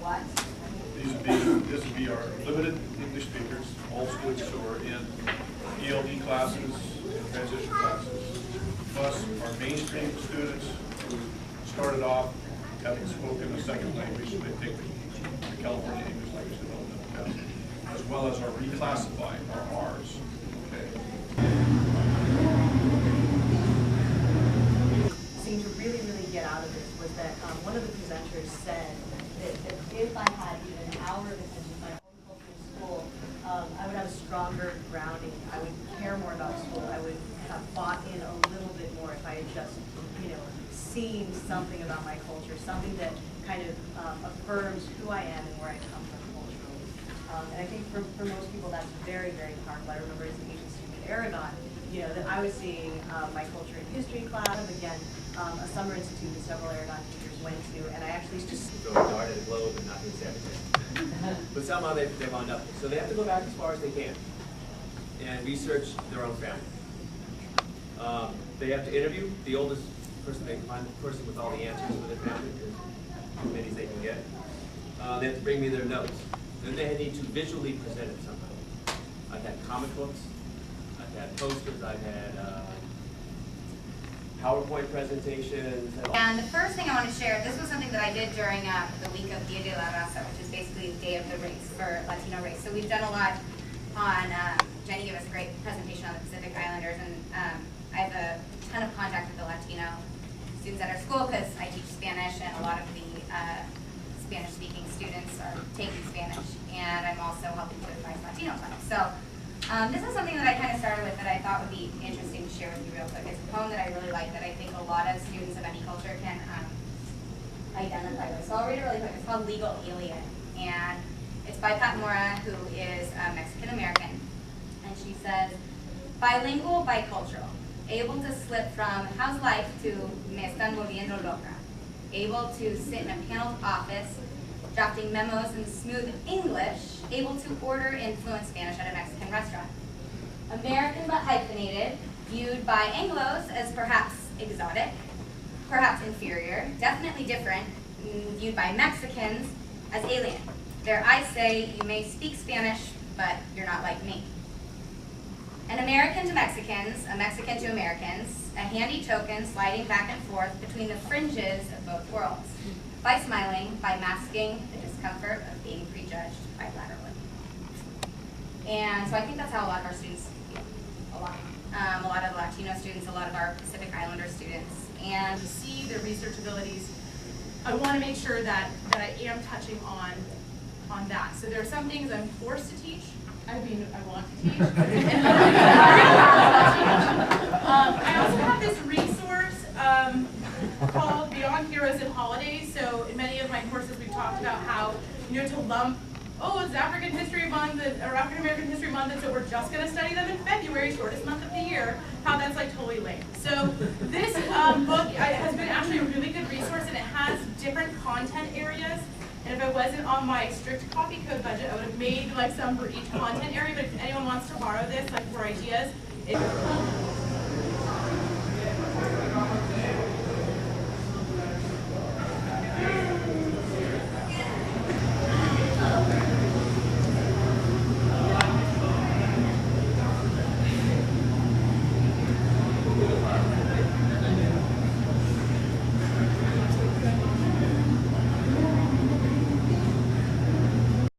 what? This would be our limited English speakers, all students who are in ELD classes and transition classes, plus our mainstream students who started off having spoken a second language, so they take the California English Language Development test, as well as our reclassified, our R's. Okay. Seemed to really get out of this was that one of the presenters said that if I had even an hour of attention to my own culture in school, I would have a stronger grounding. I would care more about school. I would have bought in a little bit more if I had just, seen something about my culture, something that kind of affirms who I am and where I come from culturally. And I think for most people that's very powerful. I remember as an Asian student at Aragon, that I was seeing my culture in history class. Again, a summer institute that several Aragon teachers went to, and I actually just throw a dart at a globe and not hit everything. But somehow they wound up. So they have to go back as far as they can and research their own family. They have to interview the oldest person they can find, the person with all the answers for their family, as many as they can get. They have to bring me their notes. Then they need to visually present it somehow. I've had comic books, I've had posters, I've had PowerPoint presentations. And the first thing I want to share, this was something that I did during the week of Dia de la Raza, which is basically the day of the race for Latino race. So we've done a lot on, Jenny gave us a great presentation on the Pacific Islanders, and I have a ton of contact with the Latino students at our school because I teach Spanish, and a lot of the Spanish-speaking students are taking Spanish, and I'm also helping to advise Latino clubs. So this is something that I kind of started with that I thought would be interesting to share with you real quick. It's a poem that I really like that I think a lot of students of any culture can identify with. So I'll read it really quick. It's called Legal Alien, and it's by Pat Mora, who is Mexican-American, and she says, bilingual, bicultural, able to slip from how's life to me están volviendo loca, able to sit in a paneled office, drafting memos in smooth English, able to order in fluent Spanish at a Mexican restaurant. American but hyphenated, viewed by Anglos as perhaps exotic, perhaps inferior, definitely different, viewed by Mexicans as alien. Their eyes say, you may speak Spanish, but you're not like me. An American to Mexicans, a Mexican to Americans, a handy token sliding back and forth between the fringes of both worlds, by smiling, by masking the discomfort of being prejudged bilaterally. And so I think that's how a lot of our students feel, a lot. A lot of Latino students, a lot of our Pacific Islander students. And to see their research abilities, I want to make sure that I am touching on that. So there are some things I'm forced to teach. I mean, I want to teach. I also have this resource called Beyond Heroes and Holidays. So in many of my courses, we've talked about how, to lump, it's African History Month or African American History Month, and so we're just going to study them in February, shortest month of the year, how that's like totally lame. So this book has been actually a really good resource, and it has different content areas. And if I wasn't on my strict copy code budget, I would have made like some for each content area, but if anyone wants to borrow this, like for ideas,